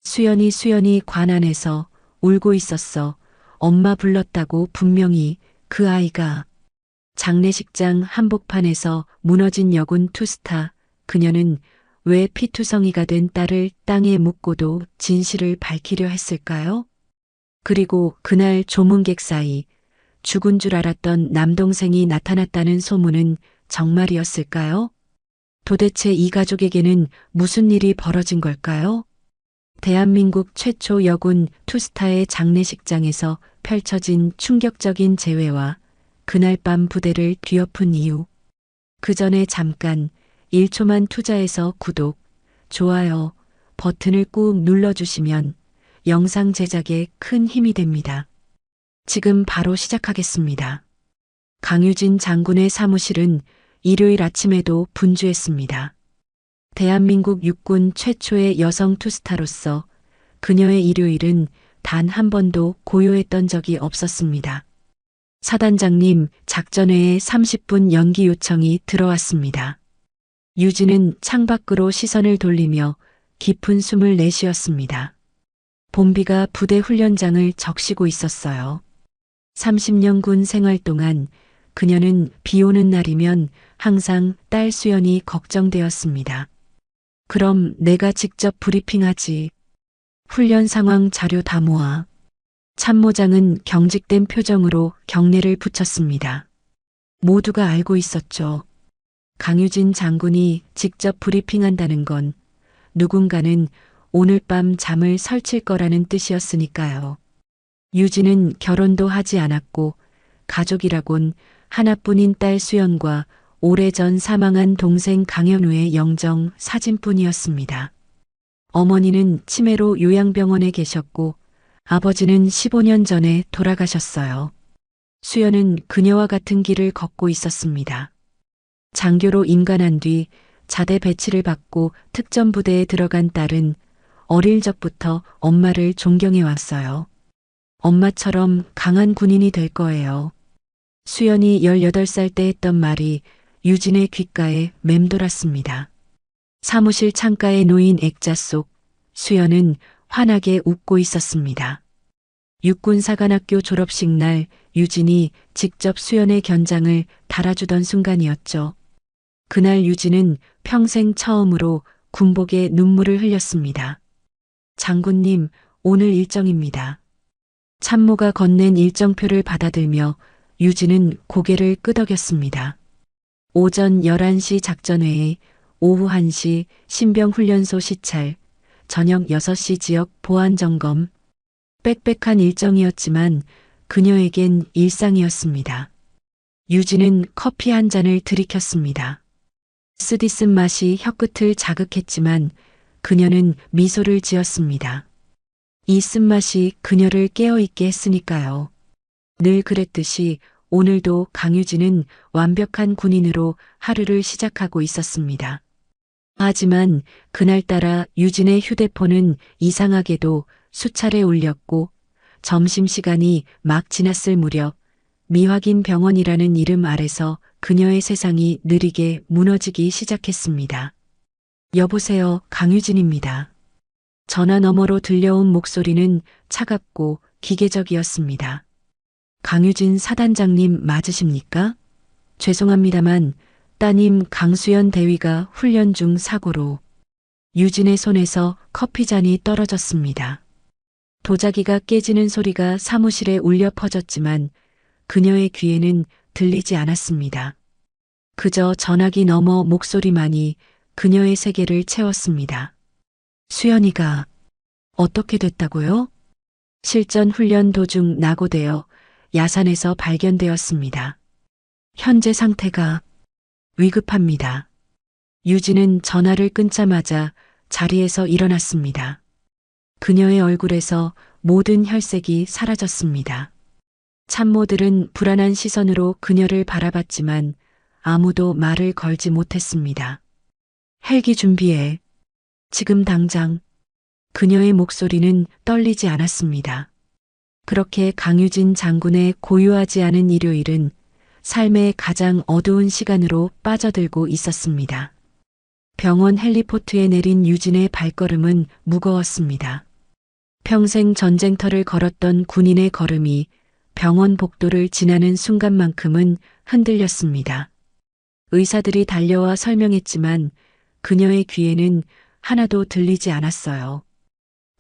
수연이 관 안에서 울고 있었어. 엄마 불렀다고 분명히 그 아이가. 장례식장 한복판에서 무너진 여군 투스타. 그녀는 왜 피투성이가 된 딸을 땅에 묻고도 진실을 밝히려 했을까요? 그리고 그날 조문객 사이 죽은 줄 알았던 남동생이 나타났다는 소문은 정말이었을까요? 도대체 이 가족에게는 무슨 일이 벌어진 걸까요? 대한민국 최초 여군 투스타의 장례식장에서 펼쳐진 충격적인 재회와 그날 밤 부대를 뒤엎은 이유. 그 전에 잠깐 1초만 투자해서 구독, 좋아요 버튼을 꾹 눌러주시면 영상 제작에 큰 힘이 됩니다. 지금 바로 시작하겠습니다. 강유진 장군의 사무실은 일요일 아침에도 분주했습니다. 대한민국 육군 최초의 여성 투스타로서 그녀의 일요일은 단 한 번도 고요했던 적이 없었습니다. 사단장님, 작전회의 30분 연기 요청이 들어왔습니다. 유진은 창밖으로 시선을 돌리며 깊은 숨을 내쉬었습니다. 봄비가 부대 훈련장을 적시고 있었어요. 30년 군 생활 동안 그녀는 비 오는 날이면 항상 딸 수연이 걱정되었습니다. 그럼 내가 직접 브리핑하지. 훈련 상황 자료 다 모아. 참모장은 경직된 표정으로 경례를 붙였습니다. 모두가 알고 있었죠. 강유진 장군이 직접 브리핑한다는 건 누군가는 오늘 밤 잠을 설칠 거라는 뜻이었으니까요. 유진은 결혼도 하지 않았고 가족이라곤 하나뿐인 딸 수연과 오래전 사망한 동생 강현우의 영정 사진뿐이었습니다. 어머니는 치매로 요양병원에 계셨고 아버지는 15년 전에 돌아가셨어요. 수연은 그녀와 같은 길을 걷고 있었습니다. 장교로 임관한 뒤 자대 배치를 받고 특전부대에 들어간 딸은 어릴 적부터 엄마를 존경해 왔어요. 엄마처럼 강한 군인이 될 거예요. 수연이 18살 때 했던 말이 유진의 귓가에 맴돌았습니다. 사무실 창가에 놓인 액자 속 수연은 환하게 웃고 있었습니다. 육군사관학교 졸업식 날 유진이 직접 수연의 견장을 달아주던 순간이었죠. 그날 유진은 평생 처음으로 군복에 눈물을 흘렸습니다. 장군님, 오늘 일정입니다. 참모가 건넨 일정표를 받아들며 유진은 고개를 끄덕였습니다. 오전 11시 작전회의, 오후 1시 신병훈련소 시찰, 저녁 6시 지역 보안점검. 빽빽한 일정이었지만 그녀에겐 일상이었습니다. 유진은 커피 한 잔을 들이켰습니다. 쓰디쓴 맛이 혀끝을 자극했지만 그녀는 미소를 지었습니다. 이 쓴맛이 그녀를 깨어있게 했으니까요. 늘 그랬듯이 오늘도 강유진은 완벽한 군인으로 하루를 시작하고 있었습니다. 하지만 그날따라 유진의 휴대폰은 이상하게도 수차례 울렸고 점심시간이 막 지났을 무렵 미확인 병원이라는 이름 아래서 그녀의 세상이 느리게 무너지기 시작했습니다. 여보세요, 강유진입니다. 전화 너머로 들려온 목소리는 차갑고 기계적이었습니다. 강유진 사단장님 맞으십니까? 죄송합니다만 따님 강수연 대위가 훈련 중 사고로. 유진의 손에서 커피잔이 떨어졌습니다. 도자기가 깨지는 소리가 사무실에 울려 퍼졌지만 그녀의 귀에는 들리지 않았습니다. 그저 전화기 너머 목소리만이 그녀의 세계를 채웠습니다. 수연이가 어떻게 됐다고요? 실전 훈련 도중 낙오되어 야산에서 발견되었습니다. 현재 상태가 위급합니다. 유진은 전화를 끊자마자 자리에서 일어났습니다. 그녀의 얼굴에서 모든 혈색이 사라졌습니다. 참모들은 불안한 시선으로 그녀를 바라봤지만 아무도 말을 걸지 못했습니다. 헬기 준비해. 지금 당장. 그녀의 목소리는 떨리지 않았습니다. 그렇게 강유진 장군의 고요하지 않은 일요일은 삶의 가장 어두운 시간으로 빠져들고 있었습니다. 병원 헬리포트에 내린 유진의 발걸음은 무거웠습니다. 평생 전쟁터를 걸었던 군인의 걸음이 병원 복도를 지나는 순간만큼은 흔들렸습니다. 의사들이 달려와 설명했지만 그녀의 귀에는 하나도 들리지 않았어요.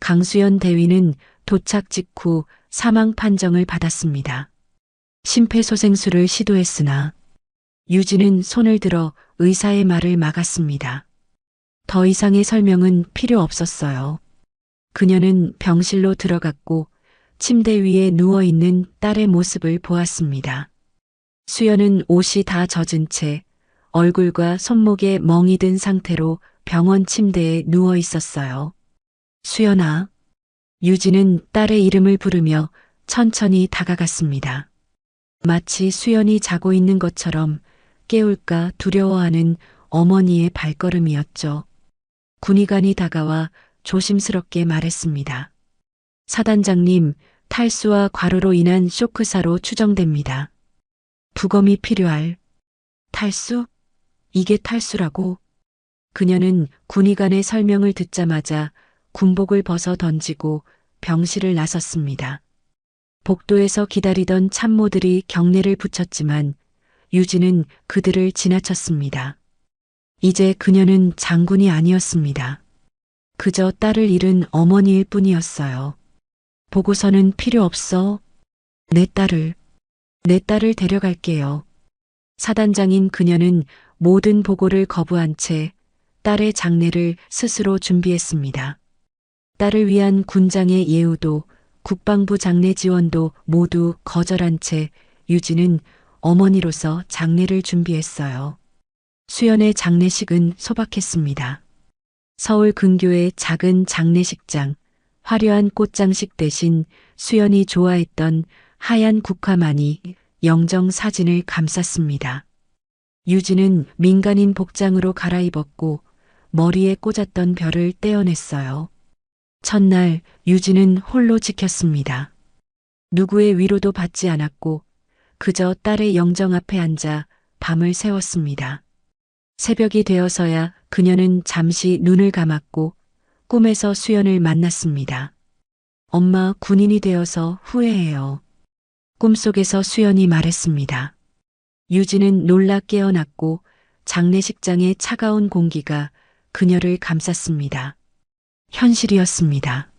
강수연 대위는 도착 직후 사망 판정을 받았습니다. 심폐소생술을 시도했으나 유진은 손을 들어 의사의 말을 막았습니다. 더 이상의 설명은 필요 없었어요. 그녀는 병실로 들어갔고 침대 위에 누워있는 딸의 모습을 보았습니다. 수연은 옷이 다 젖은 채 얼굴과 손목에 멍이 든 상태로 병원 침대에 누워 있었어요. 수연아. 유진은 딸의 이름을 부르며 천천히 다가갔습니다. 마치 수연이 자고 있는 것처럼 깨울까 두려워하는 어머니의 발걸음이었죠. 군의관이 다가와 조심스럽게 말했습니다. 사단장님, 탈수와 과로로 인한 쇼크사로 추정됩니다. 부검이 필요할. 탈수? 이게 탈수라고? 그녀는 군의관의 설명을 듣자마자 군복을 벗어 던지고 병실을 나섰습니다. 복도에서 기다리던 참모들이 경례를 붙였지만 유진은 그들을 지나쳤습니다. 이제 그녀는 장군이 아니었습니다. 그저 딸을 잃은 어머니일 뿐이었어요. 보고서는 필요 없어. 내 딸을 데려갈게요. 사단장인 그녀는 모든 보고를 거부한 채 딸의 장례를 스스로 준비했습니다. 딸을 위한 군장의 예우도 국방부 장례 지원도 모두 거절한 채 유진은 어머니로서 장례를 준비했어요. 수연의 장례식은 소박했습니다. 서울 근교의 작은 장례식장, 화려한 꽃장식 대신 수연이 좋아했던 하얀 국화만이 영정 사진을 감쌌습니다. 유진은 민간인 복장으로 갈아입었고 머리에 꽂았던 별을 떼어냈어요. 첫날 유진은 홀로 지켰습니다. 누구의 위로도 받지 않았고 그저 딸의 영정 앞에 앉아 밤을 새웠습니다. 새벽이 되어서야 그녀는 잠시 눈을 감았고 꿈에서 수연을 만났습니다. 엄마, 군인이 되어서 후회해요. 꿈속에서 수연이 말했습니다. 유진은 놀라 깨어났고 장례식장의 차가운 공기가 그녀를 감쌌습니다. 현실이었습니다.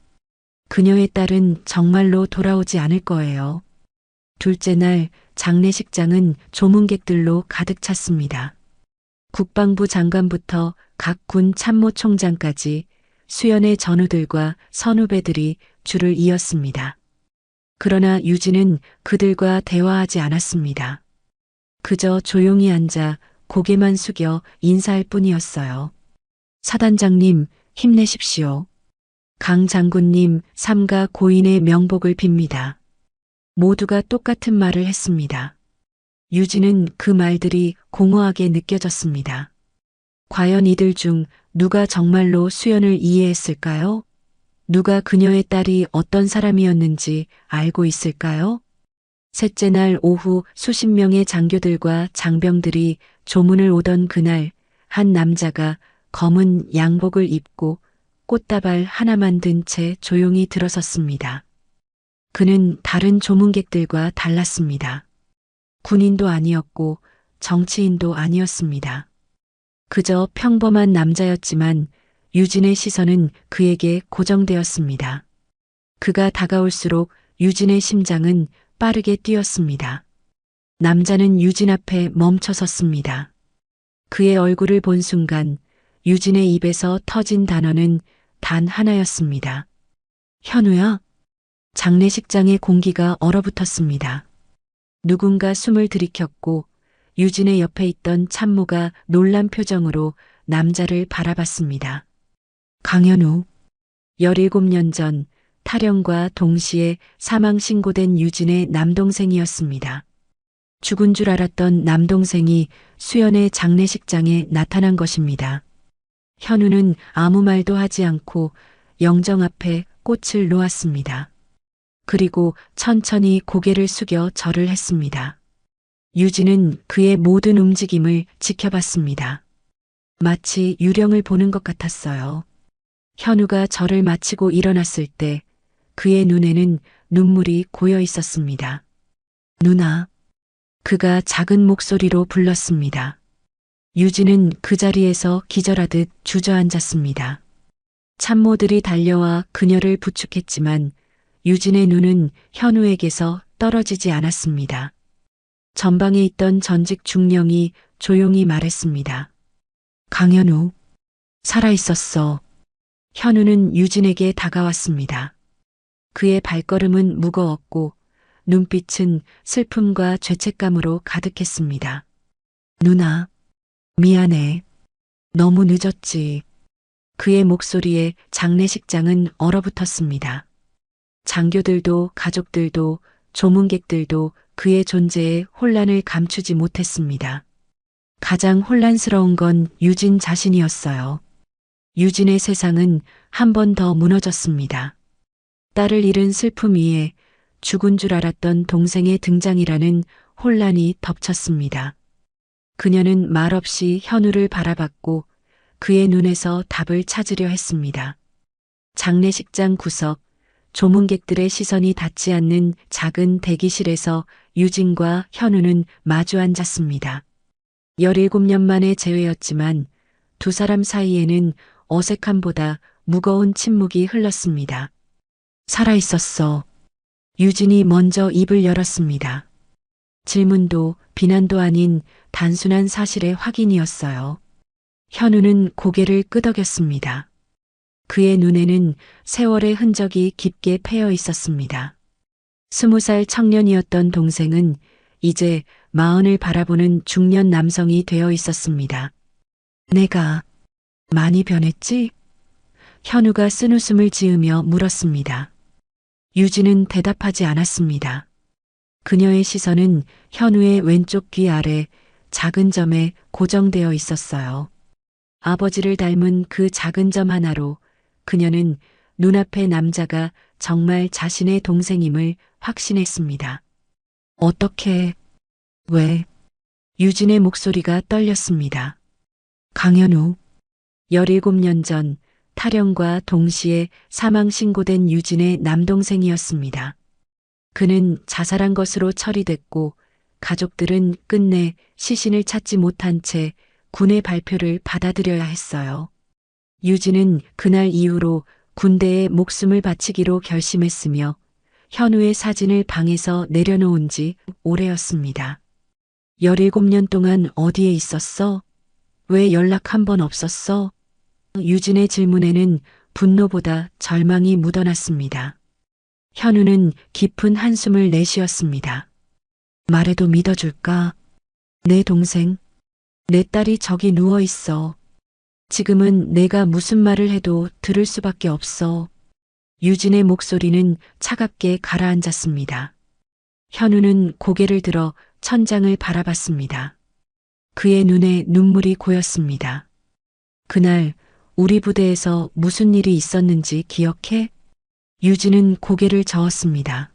그녀의 딸은 정말로 돌아오지 않을 거예요. 둘째 날 장례식장은 조문객들로 가득 찼습니다. 국방부 장관부터 각 군 참모총장까지 수연의 전우들과 선후배들이 줄을 이었습니다. 그러나 유진은 그들과 대화하지 않았습니다. 그저 조용히 앉아 고개만 숙여 인사할 뿐이었어요. 사단장님, 힘내십시오. 강 장군님, 삼가 고인의 명복을 빕니다. 모두가 똑같은 말을 했습니다. 유진은 그 말들이 공허하게 느껴졌습니다. 과연 이들 중 누가 정말로 수연을 이해했을까요? 누가 그녀의 딸이 어떤 사람이었는지 알고 있을까요? 셋째 날 오후 수십 명의 장교들과 장병들이 조문을 오던 그날 한 남자가 검은 양복을 입고 꽃다발 하나만 든 채 조용히 들어섰습니다. 그는 다른 조문객들과 달랐습니다. 군인도 아니었고 정치인도 아니었습니다. 그저 평범한 남자였지만 유진의 시선은 그에게 고정되었습니다. 그가 다가올수록 유진의 심장은 빠르게 뛰었습니다. 남자는 유진 앞에 멈춰 섰습니다. 그의 얼굴을 본 순간 유진의 입에서 터진 단어는 단 하나였습니다. 현우야? 장례식장의 공기가 얼어붙었습니다. 누군가 숨을 들이켰고 유진의 옆에 있던 참모가 놀란 표정으로 남자를 바라봤습니다. 강현우. 17년 전 탈영과 동시에 사망 신고된 유진의 남동생이었습니다. 죽은 줄 알았던 남동생이 수연의 장례식장에 나타난 것입니다. 현우는 아무 말도 하지 않고 영정 앞에 꽃을 놓았습니다. 그리고 천천히 고개를 숙여 절을 했습니다. 유진은 그의 모든 움직임을 지켜봤습니다. 마치 유령을 보는 것 같았어요. 현우가 절을 마치고 일어났을 때 그의 눈에는 눈물이 고여 있었습니다. 누나. 그가 작은 목소리로 불렀습니다. 유진은 그 자리에서 기절하듯 주저앉았습니다. 참모들이 달려와 그녀를 부축했지만 유진의 눈은 현우에게서 떨어지지 않았습니다. 전방에 있던 전직 중령이 조용히 말했습니다. 강현우, 살아있었어. 현우는 유진에게 다가왔습니다. 그의 발걸음은 무거웠고 눈빛은 슬픔과 죄책감으로 가득했습니다. 누나, 미안해. 너무 늦었지. 그의 목소리에 장례식장은 얼어붙었습니다. 장교들도 가족들도 조문객들도 그의 존재에 혼란을 감추지 못했습니다. 가장 혼란스러운 건 유진 자신이었어요. 유진의 세상은 한 번 더 무너졌습니다. 딸을 잃은 슬픔 위에 죽은 줄 알았던 동생의 등장이라는 혼란이 덮쳤습니다. 그녀는 말없이 현우를 바라봤고 그의 눈에서 답을 찾으려 했습니다. 장례식장 구석, 조문객들의 시선이 닿지 않는 작은 대기실에서 유진과 현우는 마주 앉았습니다. 17년 만의 재회였지만 두 사람 사이에는 어색함보다 무거운 침묵이 흘렀습니다. 살아있었어. 유진이 먼저 입을 열었습니다. 질문도 비난도 아닌 단순한 사실의 확인이었어요. 현우는 고개를 끄덕였습니다. 그의 눈에는 세월의 흔적이 깊게 패여 있었습니다. 20살 청년이었던 동생은 이제 40을 바라보는 중년 남성이 되어 있었습니다. 내가 많이 변했지? 현우가 쓴웃음을 지으며 물었습니다. 유진은 대답하지 않았습니다. 그녀의 시선은 현우의 왼쪽 귀 아래 작은 점에 고정되어 있었어요. 아버지를 닮은 그 작은 점 하나로 그녀는 눈앞의 남자가 정말 자신의 동생임을 확신했습니다. 어떻게, 왜? 유진의 목소리가 떨렸습니다. 강현우. 17년 전 탈영과 동시에 사망 신고된 유진의 남동생이었습니다. 그는 자살한 것으로 처리됐고 가족들은 끝내 시신을 찾지 못한 채 군의 발표를 받아들여야 했어요. 유진은 그날 이후로 군대에 목숨을 바치기로 결심했으며 현우의 사진을 방에서 내려놓은 지 오래였습니다. 17년 동안 어디에 있었어? 왜 연락 한 번 없었어? 유진의 질문에는 분노보다 절망이 묻어났습니다. 현우는 깊은 한숨을 내쉬었습니다. 말해도 믿어줄까? 내 동생, 내 딸이 저기 누워 있어. 지금은 내가 무슨 말을 해도 들을 수밖에 없어. 유진의 목소리는 차갑게 가라앉았습니다. 현우는 고개를 들어 천장을 바라봤습니다. 그의 눈에 눈물이 고였습니다. 그날 우리 부대에서 무슨 일이 있었는지 기억해? 유진은 고개를 저었습니다.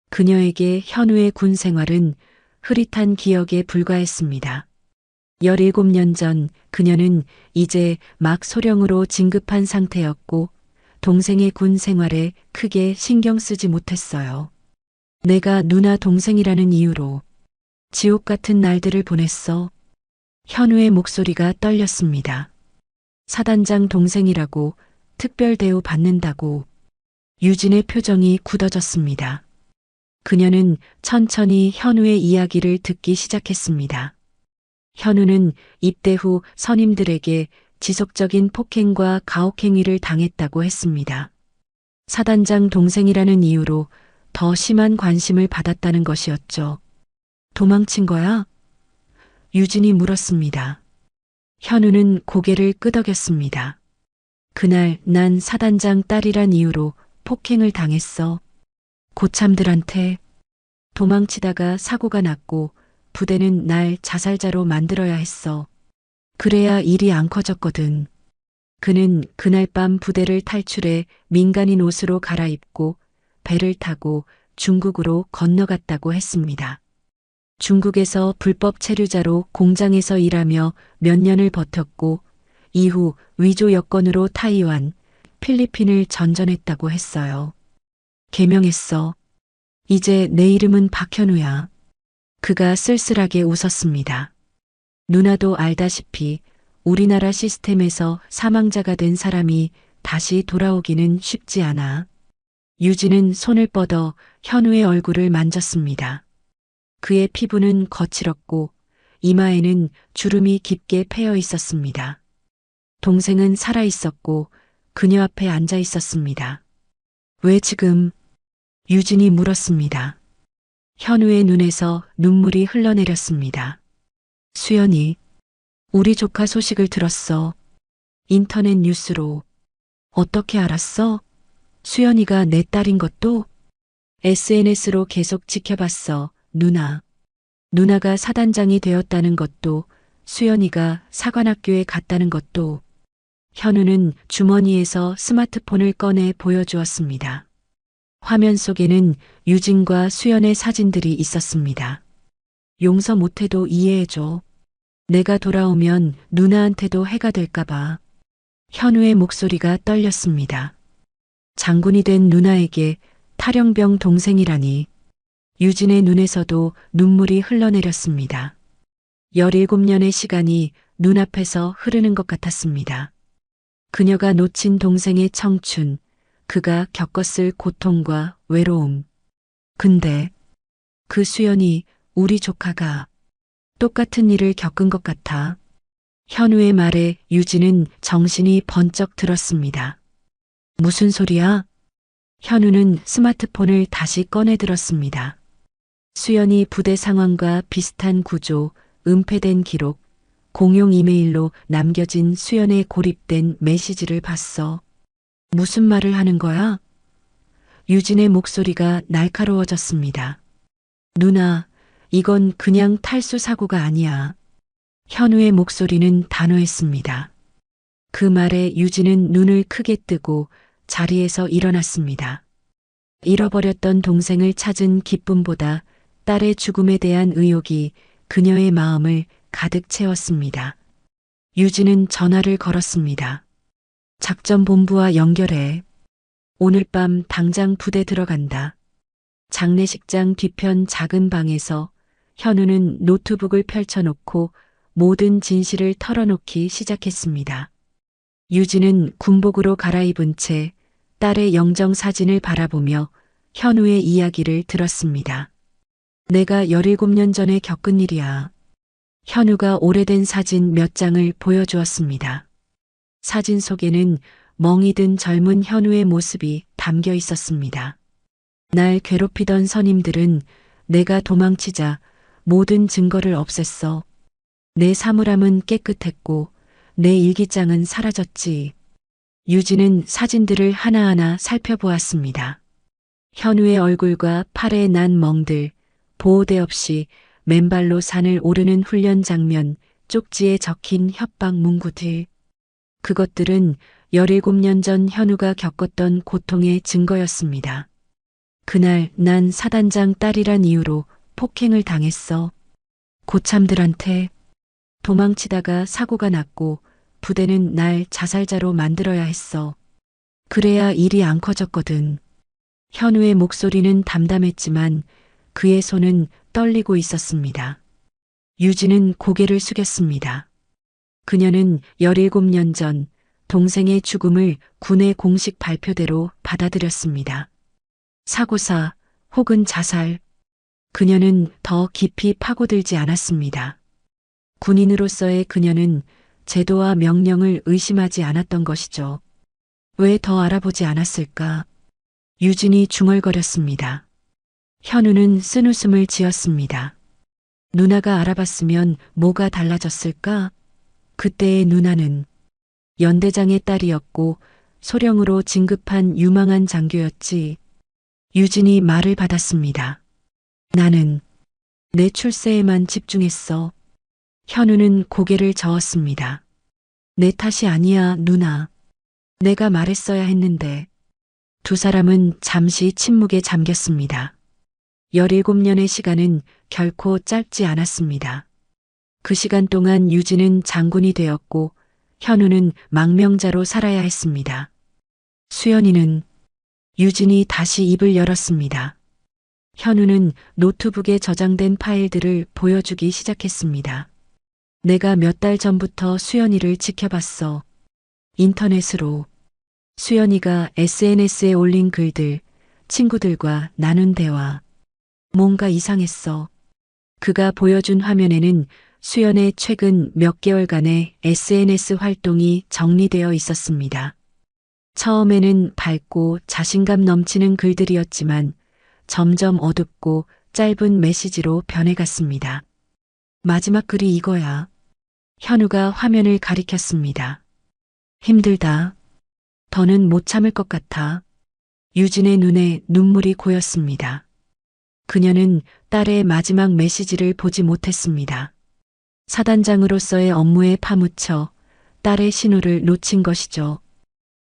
그녀에게 현우의 군 생활은 흐릿한 기억에 불과했습니다. 17년 전 그녀는 이제 막 소령으로 진급한 상태였고 동생의 군 생활에 크게 신경 쓰지 못했어요. 내가 누나 동생이라는 이유로 지옥 같은 날들을 보냈어. 현우의 목소리가 떨렸습니다. 사단장 동생이라고 특별 대우 받는다고. 유진의 표정이 굳어졌습니다. 그녀는 천천히 현우의 이야기를 듣기 시작했습니다. 현우는 입대 후 선임들에게 지속적인 폭행과 가혹행위를 당했다고 했습니다. 사단장 동생이라는 이유로 더 심한 관심을 받았다는 것이었죠. 도망친 거야? 유진이 물었습니다. 현우는 고개를 끄덕였습니다. 그날 난 사단장 딸이란 이유로 폭행을 당했어. 고참들한테. 도망치다가 사고가 났고 부대는 날 자살자로 만들어야 했어. 그래야 일이 안 커졌거든. 그는 그날 밤 부대를 탈출해 민간인 옷으로 갈아입고 배를 타고 중국으로 건너갔다고 했습니다. 중국에서 불법 체류자로 공장에서 일하며 몇 년을 버텼고 이후 위조 여건으로 타이완, 필리핀을 전전했다고 했어요. 개명했어. 이제 내 이름은 박현우야. 그가 쓸쓸하게 웃었습니다. 누나도 알다시피 우리나라 시스템에서 사망자가 된 사람이 다시 돌아오기는 쉽지 않아. 유진은 손을 뻗어 현우의 얼굴을 만졌습니다. 그의 피부는 거칠었고 이마에는 주름이 깊게 패여 있었습니다. 동생은 살아 있었고 그녀 앞에 앉아 있었습니다. 왜 지금? 유진이 물었습니다. 현우의 눈에서 눈물이 흘러내렸습니다. 수연이, 우리 조카 소식을 들었어. 인터넷 뉴스로. 어떻게 알았어? 수연이가 내 딸인 것도? SNS로 계속 지켜봤어, 누나. 누나가 사단장이 되었다는 것도, 수연이가 사관학교에 갔다는 것도. 현우는 주머니에서 스마트폰을 꺼내 보여주었습니다. 화면 속에는 유진과 수연의 사진들이 있었습니다. 용서 못해도 이해해줘. 내가 돌아오면 누나한테도 해가 될까봐. 현우의 목소리가 떨렸습니다. 장군이 된 누나에게 탈영병 동생이라니. 유진의 눈에서도 눈물이 흘러내렸습니다. 17년의 시간이 눈앞에서 흐르는 것 같았습니다. 그녀가 놓친 동생의 청춘, 그가 겪었을 고통과 외로움. 근데 그 수연이, 우리 조카가 똑같은 일을 겪은 것 같아. 현우의 말에 유진은 정신이 번쩍 들었습니다. 무슨 소리야? 현우는 스마트폰을 다시 꺼내 들었습니다. 수연이 부대 상황과 비슷한 구조, 은폐된 기록, 공용 이메일로 남겨진 수연의 고립된 메시지를 봤어. 무슨 말을 하는 거야? 유진의 목소리가 날카로워졌습니다. 누나, 이건 그냥 탈수 사고가 아니야. 현우의 목소리는 단호했습니다. 그 말에 유진은 눈을 크게 뜨고 자리에서 일어났습니다. 잃어버렸던 동생을 찾은 기쁨보다 딸의 죽음에 대한 의욕이 그녀의 마음을 가득 채웠습니다. 유진은 전화를 걸었습니다. 작전본부와 연결해. 오늘 밤 당장 부대 들어간다. 장례식장 뒤편 작은 방에서 현우는 노트북을 펼쳐놓고 모든 진실을 털어놓기 시작했습니다. 유진은 군복으로 갈아입은 채 딸의 영정 사진을 바라보며 현우의 이야기를 들었습니다. 내가 17년 전에 겪은 일이야. 현우가 오래된 사진 몇 장을 보여주었습니다. 사진 속에는 멍이 든 젊은 현우의 모습이 담겨 있었습니다. 날 괴롭히던 선임들은 내가 도망치자 모든 증거를 없앴어. 내 사물함은 깨끗했고 내 일기장은 사라졌지. 유진은 사진들을 하나하나 살펴보았습니다. 현우의 얼굴과 팔에 난 멍들, 보호대 없이 맨발로 산을 오르는 훈련 장면, 쪽지에 적힌 협박 문구들. 그것들은 17년 전 현우가 겪었던 고통의 증거였습니다. 그날 난 사단장 딸이란 이유로 폭행을 당했어. 고참들한테. 도망치다가 사고가 났고 부대는 날 자살자로 만들어야 했어. 그래야 일이 안 커졌거든. 현우의 목소리는 담담했지만 그의 손은 떨리고 있었습니다. 유진은 고개를 숙였습니다. 그녀는 17년 전 동생의 죽음을 군의 공식 발표대로 받아들였습니다. 사고사 혹은 자살. 그녀는 더 깊이 파고들지 않았습니다. 군인으로서의 그녀는 제도와 명령을 의심하지 않았던 것이죠. 왜 더 알아보지 않았을까? 유진이 중얼거렸습니다. 현우는 쓴웃음을 지었습니다. 누나가 알아봤으면 뭐가 달라졌을까? 그때의 누나는 연대장의 딸이었고 소령으로 진급한 유망한 장교였지. 유진이 말을 받았습니다. 나는 내 출세에만 집중했어. 현우는 고개를 저었습니다. 내 탓이 아니야, 누나. 내가 말했어야 했는데. 두 사람은 잠시 침묵에 잠겼습니다. 17년의 시간은 결코 짧지 않았습니다. 그 시간 동안 유진은 장군이 되었고 현우는 망명자로 살아야 했습니다. 수연이는 유진이 다시 입을 열었습니다. 현우는 노트북에 저장된 파일들을 보여주기 시작했습니다. 내가 몇 달 전부터 수연이를 지켜봤어. 인터넷으로. 수연이가 SNS에 올린 글들, 친구들과 나눈 대화. 뭔가 이상했어. 그가 보여준 화면에는 수연의 최근 몇 개월간의 SNS 활동이 정리되어 있었습니다. 처음에는 밝고 자신감 넘치는 글들이었지만 점점 어둡고 짧은 메시지로 변해갔습니다. 마지막 글이 이거야. 현우가 화면을 가리켰습니다. 힘들다. 더는 못 참을 것 같아. 유진의 눈에 눈물이 고였습니다. 그녀는 딸의 마지막 메시지를 보지 못했습니다. 사단장으로서의 업무에 파묻혀 딸의 신호를 놓친 것이죠.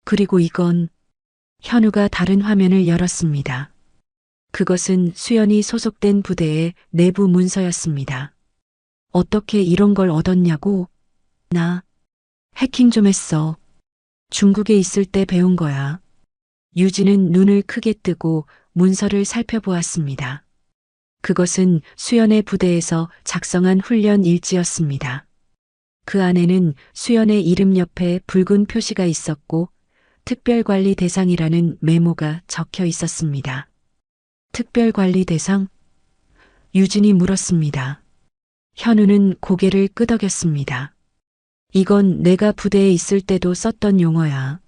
그리고 이건 현우가 다른 화면을 열었습니다. 그것은 수연이 소속된 부대의 내부 문서였습니다. 어떻게 이런 걸 얻었냐고? 나 해킹 좀 했어. 중국에 있을 때 배운 거야. 유진은 눈을 크게 뜨고 문서를 살펴보았습니다. 그것은 수연의 부대에서 작성한 훈련 일지였습니다. 그 안에는 수연의 이름 옆에 붉은 표시가 있었고 특별관리 대상이라는 메모가 적혀 있었습니다. 특별관리 대상? 유진이 물었습니다. 현우는 고개를 끄덕였습니다. 이건 내가 부대에 있을 때도 썼던 용어야.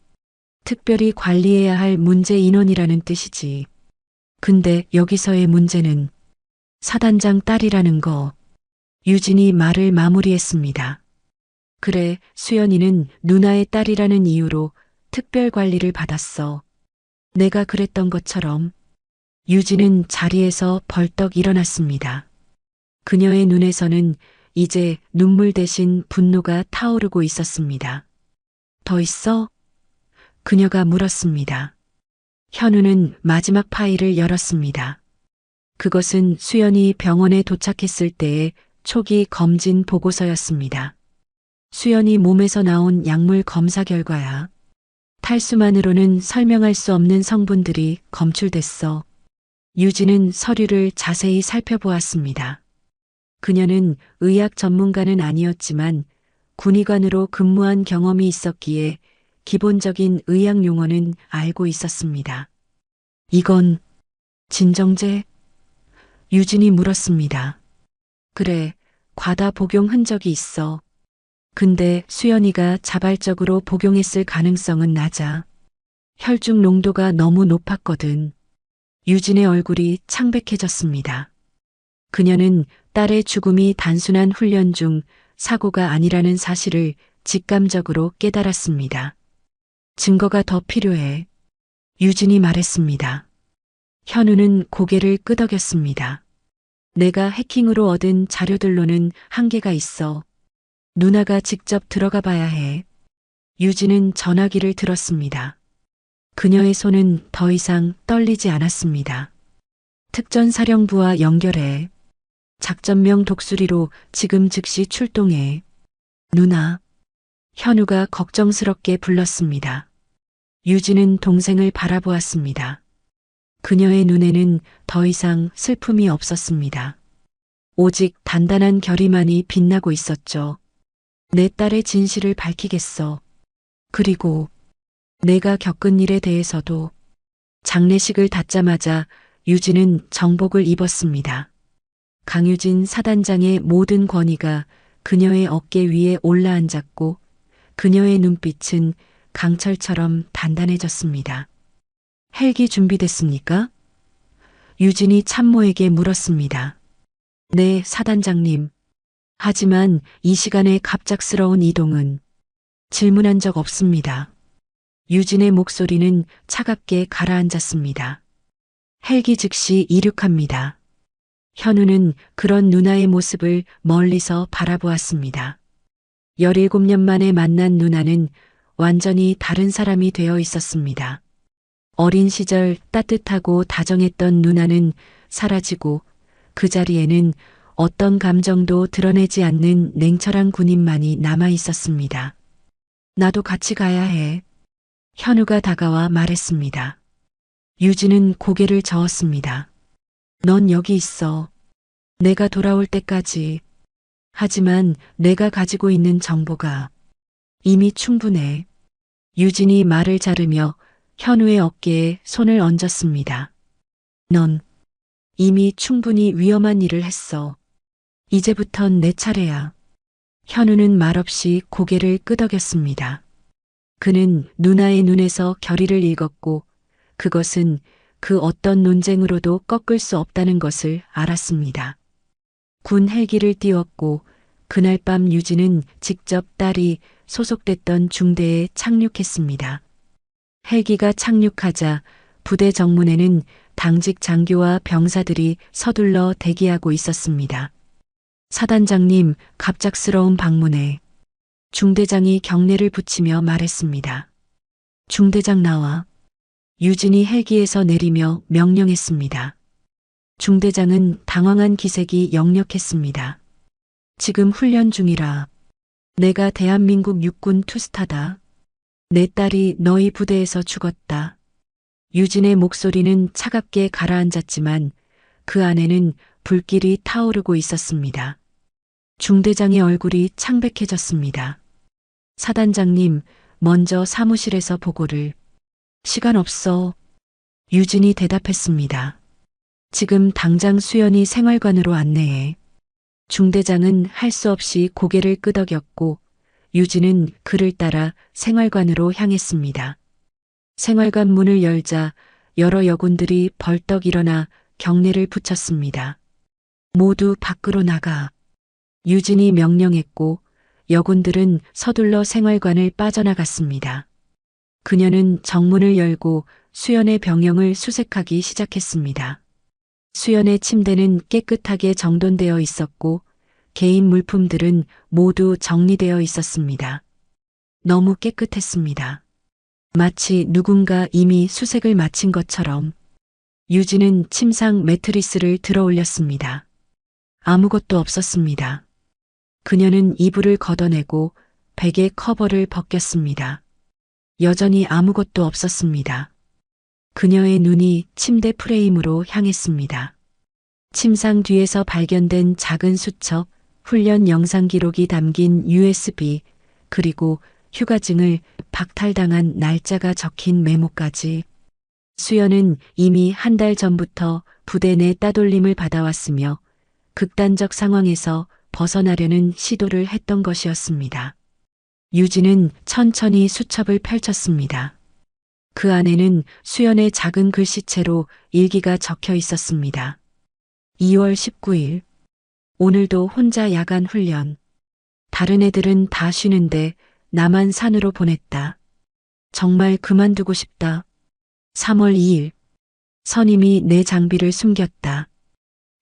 특별히 관리해야 할 문제 인원이라는 뜻이지. 근데 여기서의 문제는 사단장 딸이라는 거. 유진이 말을 마무리했습니다. 그래, 수연이는 누나의 딸이라는 이유로 특별 관리를 받았어. 내가 그랬던 것처럼. 유진은 자리에서 벌떡 일어났습니다. 그녀의 눈에서는 이제 눈물 대신 분노가 타오르고 있었습니다. 더 있어? 그녀가 물었습니다. 현우는 마지막 파일을 열었습니다. 그것은 수연이 병원에 도착했을 때의 초기 검진 보고서였습니다. 수연이 몸에서 나온 약물 검사 결과야. 탈수만으로는 설명할 수 없는 성분들이 검출됐어. 유진은 서류를 자세히 살펴보았습니다. 그녀는 의학 전문가는 아니었지만 군의관으로 근무한 경험이 있었기에 기본적인 의학 용어는 알고 있었습니다. 이건 진정제? 유진이 물었습니다. 그래, 과다 복용 흔적이 있어. 근데 수연이가 자발적으로 복용했을 가능성은 낮아. 혈중 농도가 너무 높았거든. 유진의 얼굴이 창백해졌습니다. 그녀는 딸의 죽음이 단순한 훈련 중 사고가 아니라는 사실을 직감적으로 깨달았습니다. 증거가 더 필요해. 유진이 말했습니다. 현우는 고개를 끄덕였습니다. 내가 해킹으로 얻은 자료들로는 한계가 있어. 누나가 직접 들어가 봐야 해. 유진은 전화기를 들었습니다. 그녀의 손은 더 이상 떨리지 않았습니다. 특전사령부와 연결해. 작전명 독수리로 지금 즉시 출동해. 누나. 현우가 걱정스럽게 불렀습니다. 유진은 동생을 바라보았습니다. 그녀의 눈에는 더 이상 슬픔이 없었습니다. 오직 단단한 결의만이 빛나고 있었죠. 내 딸의 진실을 밝히겠어. 그리고 내가 겪은 일에 대해서도. 장례식을 닫자마자 유진은 정복을 입었습니다. 강유진 사단장의 모든 권위가 그녀의 어깨 위에 올라앉았고 그녀의 눈빛은 강철처럼 단단해졌습니다. 헬기 준비됐습니까? 유진이 참모에게 물었습니다. 네, 사단장님. 하지만 이 시간에 갑작스러운 이동은 질문한 적 없습니다. 유진의 목소리는 차갑게 가라앉았습니다. 헬기 즉시 이륙합니다. 현우는 그런 누나의 모습을 멀리서 바라보았습니다. 17년 만에 만난 누나는 완전히 다른 사람이 되어 있었습니다. 어린 시절 따뜻하고 다정했던 누나는 사라지고 그 자리에는 어떤 감정도 드러내지 않는 냉철한 군인만이 남아 있었습니다. 나도 같이 가야 해. 현우가 다가와 말했습니다. 유진은 고개를 저었습니다. 넌 여기 있어. 내가 돌아올 때까지. 하지만 내가 가지고 있는 정보가 이미 충분해. 유진이 말을 자르며 현우의 어깨에 손을 얹었습니다. 넌 이미 충분히 위험한 일을 했어. 이제부턴 내 차례야. 현우는 말없이 고개를 끄덕였습니다. 그는 누나의 눈에서 결의를 읽었고 그것은 그 어떤 논쟁으로도 꺾을 수 없다는 것을 알았습니다. 군 헬기를 띄웠고 그날 밤 유진은 직접 딸이 소속됐던 중대에 착륙했습니다. 헬기가 착륙하자 부대 정문에는 당직 장교와 병사들이 서둘러 대기하고 있었습니다. 사단장님, 갑작스러운 방문에 중대장이 경례를 붙이며 말했습니다. 중대장 나와. 유진이 헬기에서 내리며 명령했습니다. 중대장은 당황한 기색이 역력했습니다. 지금 훈련 중이라. 내가 대한민국 육군 투스타다. 내 딸이 너희 부대에서 죽었다. 유진의 목소리는 차갑게 가라앉았지만 그 안에는 불길이 타오르고 있었습니다. 중대장의 얼굴이 창백해졌습니다. 사단장님, 먼저 사무실에서 보고를. 시간 없어. 유진이 대답했습니다. 지금 당장 수연이 생활관으로 안내해. 중대장은 할 수 없이 고개를 끄덕였고 유진은 그를 따라 생활관으로 향했습니다. 생활관 문을 열자 여러 여군들이 벌떡 일어나 경례를 붙였습니다. 모두 밖으로 나가. 유진이 명령했고 여군들은 서둘러 생활관을 빠져나갔습니다. 그녀는 정문을 열고 수연의 병영을 수색하기 시작했습니다. 수연의 침대는 깨끗하게 정돈되어 있었고 개인 물품들은 모두 정리되어 있었습니다. 너무 깨끗했습니다. 마치 누군가 이미 수색을 마친 것처럼. 유진은 침상 매트리스를 들어 올렸습니다. 아무것도 없었습니다. 그녀는 이불을 걷어내고 베개 커버를 벗겼습니다. 여전히 아무것도 없었습니다. 그녀의 눈이 침대 프레임으로 향했습니다. 침상 뒤에서 발견된 작은 수첩, 훈련 영상 기록이 담긴 USB, 그리고 휴가증을 박탈당한 날짜가 적힌 메모까지. 수연은 이미 한 달 전부터 부대 내 따돌림을 받아왔으며 극단적 상황에서 벗어나려는 시도를 했던 것이었습니다. 유진은 천천히 수첩을 펼쳤습니다. 그 안에는 수연의 작은 글씨체로 일기가 적혀 있었습니다. 2월 19일. 오늘도 혼자 야간 훈련. 다른 애들은 다 쉬는데 나만 산으로 보냈다. 정말 그만두고 싶다. 3월 2일. 선임이 내 장비를 숨겼다.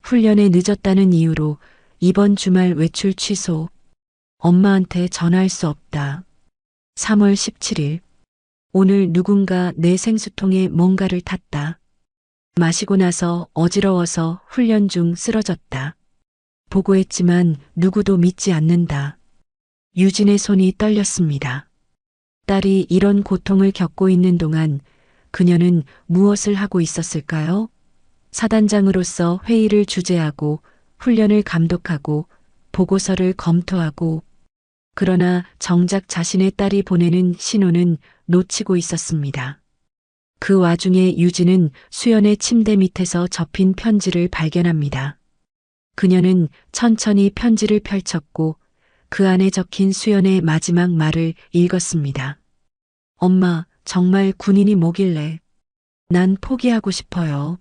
훈련에 늦었다는 이유로 이번 주말 외출 취소. 엄마한테 전화할 수 없다. 3월 17일. 오늘 누군가 내 생수통에 뭔가를 탔다. 마시고 나서 어지러워서 훈련 중 쓰러졌다. 보고했지만 누구도 믿지 않는다. 유진의 손이 떨렸습니다. 딸이 이런 고통을 겪고 있는 동안 그녀는 무엇을 하고 있었을까요? 사단장으로서 회의를 주재하고 훈련을 감독하고 보고서를 검토하고 그러나 정작 자신의 딸이 보내는 신호는 놓치고 있었습니다. 그 와중에 유진은 수연의 침대 밑에서 접힌 편지를 발견합니다. 그녀는 천천히 편지를 펼쳤고 그 안에 적힌 수연의 마지막 말을 읽었습니다. 엄마, 정말 군인이 뭐길래. 난 포기하고 싶어요.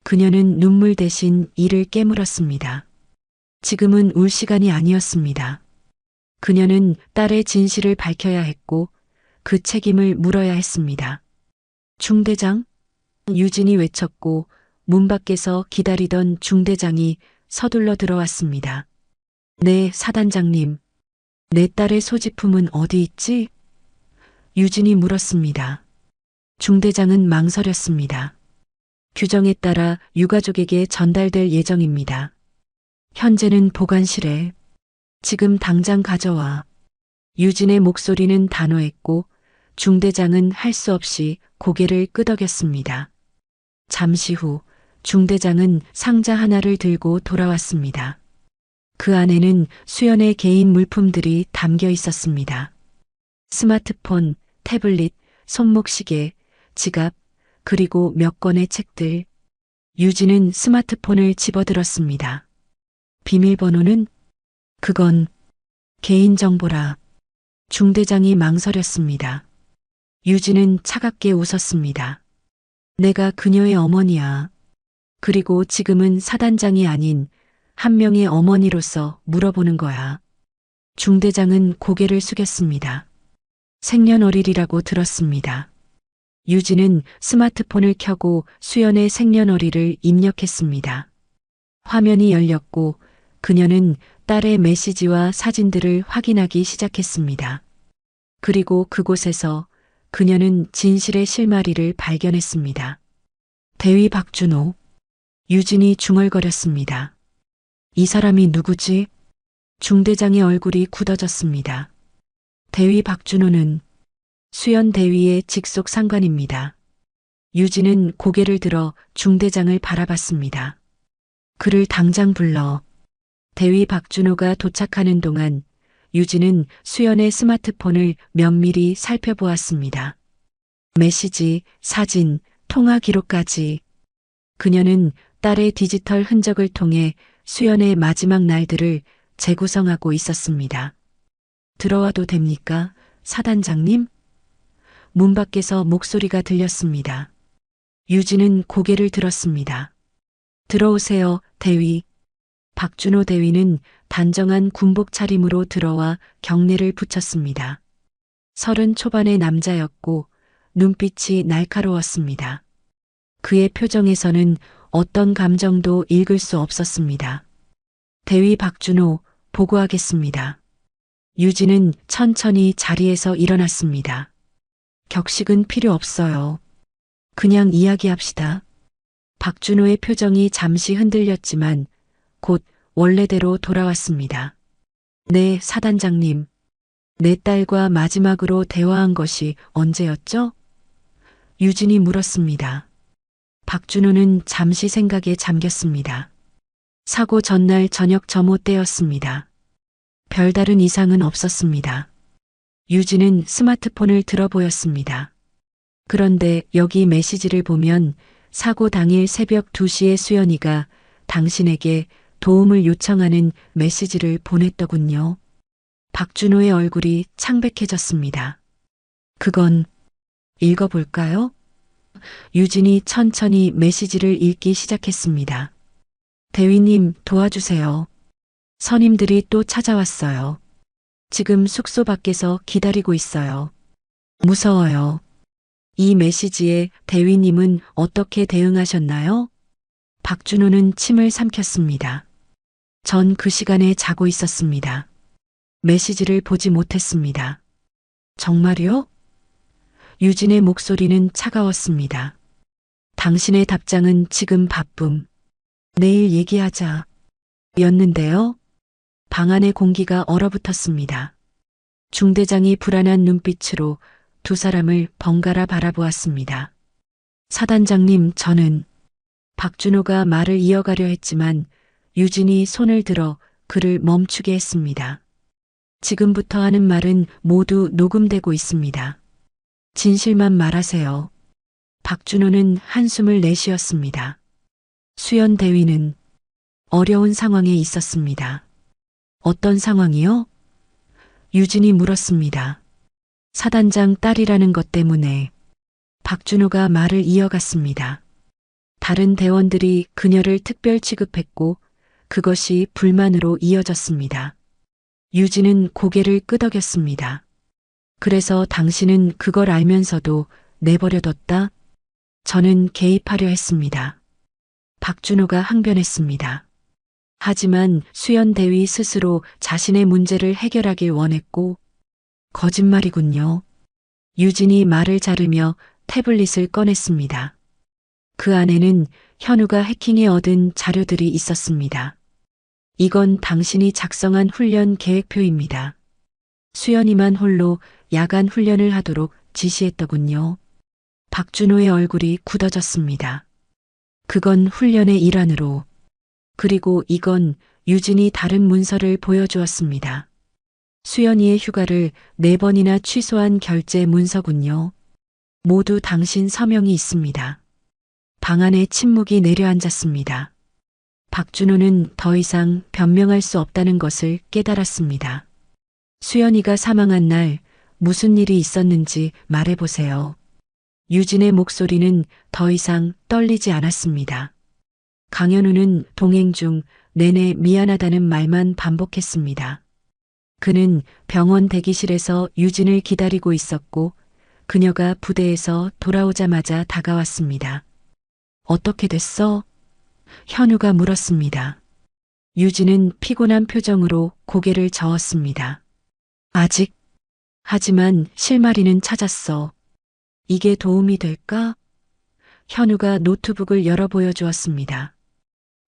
그녀는 눈물 대신 이를 깨물었습니다. 지금은 울 시간이 아니었습니다. 그녀는 딸의 진실을 밝혀야 했고 그 책임을 물어야 했습니다. 중대장? 유진이 외쳤고 문 밖에서 기다리던 중대장이 서둘러 들어왔습니다. 네, 사단장님. 내 딸의 소지품은 어디 있지? 유진이 물었습니다. 중대장은 망설였습니다. 규정에 따라 유가족에게 전달될 예정입니다. 현재는 보관실에. 지금 당장 가져와. 유진의 목소리는 단호했고 중대장은 할 수 없이 고개를 끄덕였습니다. 잠시 후 중대장은 상자 하나를 들고 돌아왔습니다. 그 안에는 수연의 개인 물품들이 담겨 있었습니다. 스마트폰, 태블릿, 손목시계, 지갑, 그리고 몇 권의 책들. 유진은 스마트폰을 집어들었습니다. 비밀번호는? 그건 개인정보라. 중대장이 망설였습니다. 유진은 차갑게 웃었습니다. 내가 그녀의 어머니야. 그리고 지금은 사단장이 아닌 한 명의 어머니로서 물어보는 거야. 중대장은 고개를 숙였습니다. 생년월일이라고 들었습니다. 유진은 스마트폰을 켜고 수연의 생년월일을 입력했습니다. 화면이 열렸고 그녀는 딸의 메시지와 사진들을 확인하기 시작했습니다. 그리고 그곳에서 그녀는 진실의 실마리를 발견했습니다. 대위 박준호. 유진이 중얼거렸습니다. 이 사람이 누구지? 중대장의 얼굴이 굳어졌습니다. 대위 박준호는 수연 대위의 직속 상관입니다. 유진은 고개를 들어 중대장을 바라봤습니다. 그를 당장 불러. 대위 박준호가 도착하는 동안 유진은 수연의 스마트폰을 면밀히 살펴보았습니다. 메시지, 사진, 통화 기록까지. 그녀는 딸의 디지털 흔적을 통해 수연의 마지막 날들을 재구성하고 있었습니다. 들어와도 됩니까, 사단장님? 문 밖에서 목소리가 들렸습니다. 유진은 고개를 들었습니다. 들어오세요, 대위. 박준호 대위는 단정한 군복 차림으로 들어와 경례를 붙였습니다. 30 초반의 남자였고 눈빛이 날카로웠습니다. 그의 표정에서는 어떤 감정도 읽을 수 없었습니다. 대위 박준호, 보고하겠습니다. 유진은 천천히 자리에서 일어났습니다. 격식은 필요 없어요. 그냥 이야기합시다. 박준호의 표정이 잠시 흔들렸지만 곧 원래대로 돌아왔습니다. 네, 사단장님. 내 딸과 마지막으로 대화한 것이 언제였죠? 유진이 물었습니다. 박준호는 잠시 생각에 잠겼습니다. 사고 전날 저녁 점호 때였습니다. 별다른 이상은 없었습니다. 유진은 스마트폰을 들어 보였습니다. 그런데 여기 메시지를 보면 사고 당일 새벽 2시에 수연이가 당신에게 도움을 요청하는 메시지를 보냈더군요. 박준호의 얼굴이 창백해졌습니다. 그건 읽어볼까요? 유진이 천천히 메시지를 읽기 시작했습니다. 대위님, 도와주세요. 선임들이 또 찾아왔어요. 지금 숙소 밖에서 기다리고 있어요. 무서워요. 이 메시지에 대위님은 어떻게 대응하셨나요? 박준호는 침을 삼켰습니다. 전 그 시간에 자고 있었습니다. 메시지를 보지 못했습니다. 정말요? 유진의 목소리는 차가웠습니다. 당신의 답장은 지금 바쁨. 내일 얘기하자. 였는데요. 방 안의 공기가 얼어붙었습니다. 중대장이 불안한 눈빛으로 두 사람을 번갈아 바라보았습니다. 사단장님, 저는 박준호가 말을 이어가려 했지만 유진이 손을 들어 그를 멈추게 했습니다. 지금부터 하는 말은 모두 녹음되고 있습니다. 진실만 말하세요. 박준호는 한숨을 내쉬었습니다. 수연 대위는 어려운 상황에 있었습니다. 어떤 상황이요? 유진이 물었습니다. 사단장 딸이라는 것 때문에. 박준호가 말을 이어갔습니다. 다른 대원들이 그녀를 특별 취급했고 그것이 불만으로 이어졌습니다. 유진은 고개를 끄덕였습니다. 그래서 당신은 그걸 알면서도 내버려뒀다? 저는 개입하려 했습니다. 박준호가 항변했습니다. 하지만 수연 대위 스스로 자신의 문제를 해결하길 원했고, 거짓말이군요. 유진이 말을 자르며 태블릿을 꺼냈습니다. 그 안에는 현우가 해킹해 얻은 자료들이 있었습니다. 이건 당신이 작성한 훈련 계획표입니다. 수연이만 홀로 야간 훈련을 하도록 지시했더군요. 박준호의 얼굴이 굳어졌습니다. 그건 훈련의 일환으로. 그리고 이건 유진이 다른 문서를 보여주었습니다. 수연이의 휴가를 4번이나 취소한 결제 문서군요. 모두 당신 서명이 있습니다. 방 안에 침묵이 내려앉았습니다. 박준호는 더 이상 변명할 수 없다는 것을 깨달았습니다. 수연이가 사망한 날 무슨 일이 있었는지 말해보세요. 유진의 목소리는 더 이상 떨리지 않았습니다. 강현우는 동행 중 내내 미안하다는 말만 반복했습니다. 그는 병원 대기실에서 유진을 기다리고 있었고 그녀가 부대에서 돌아오자마자 다가왔습니다. 어떻게 됐어? 현우가 물었습니다. 유진은 피곤한 표정으로 고개를 저었습니다. 아직? 하지만 실마리는 찾았어. 이게 도움이 될까? 현우가 노트북을 열어 보여주었습니다.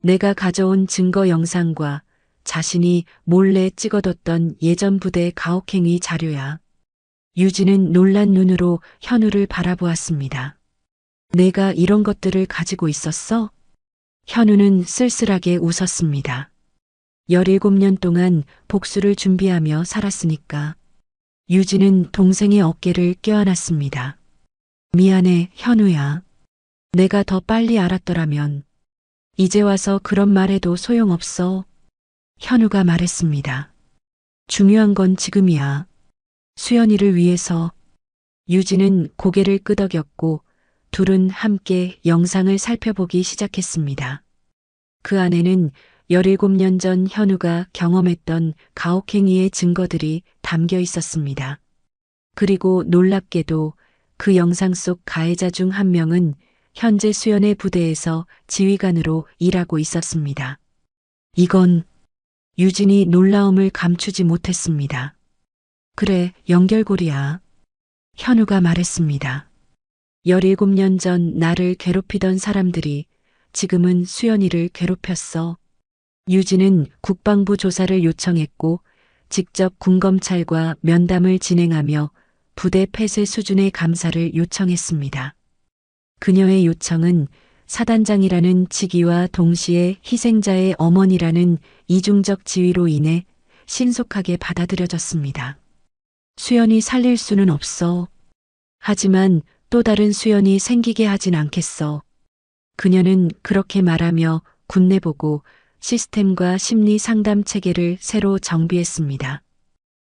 내가 가져온 증거 영상과 자신이 몰래 찍어뒀던 예전 부대 가혹행위 자료야. 유진은 놀란 눈으로 현우를 바라보았습니다. 내가 이런 것들을 가지고 있었어? 현우는 쓸쓸하게 웃었습니다. 17년 동안 복수를 준비하며 살았으니까. 유진은 동생의 어깨를 껴안았습니다. 미안해, 현우야. 내가 더 빨리 알았더라면. 이제 와서 그런 말해도 소용없어. 현우가 말했습니다. 중요한 건 지금이야. 수연이를 위해서. 유진은 고개를 끄덕였고 둘은 함께 영상을 살펴보기 시작했습니다. 그 안에는 17년 전 현우가 경험했던 가혹행위의 증거들이 담겨 있었습니다. 그리고 놀랍게도 그 영상 속 가해자 중 한 명은 현재 수연의 부대에서 지휘관으로 일하고 있었습니다. 이건 유진이 놀라움을 감추지 못했습니다. 그래, 연결고리야. 현우가 말했습니다. 17년 전 나를 괴롭히던 사람들이 지금은 수연이를 괴롭혔어. 유진은 국방부 조사를 요청했고 직접 군검찰과 면담을 진행하며 부대 폐쇄 수준의 감사를 요청했습니다. 그녀의 요청은 사단장이라는 직위와 동시에 희생자의 어머니라는 이중적 지위로 인해 신속하게 받아들여졌습니다. 수연이 살릴 수는 없어. 하지만 또 다른 수연이 생기게 하진 않겠어. 그녀는 그렇게 말하며 군내보고 시스템과 심리 상담 체계를 새로 정비했습니다.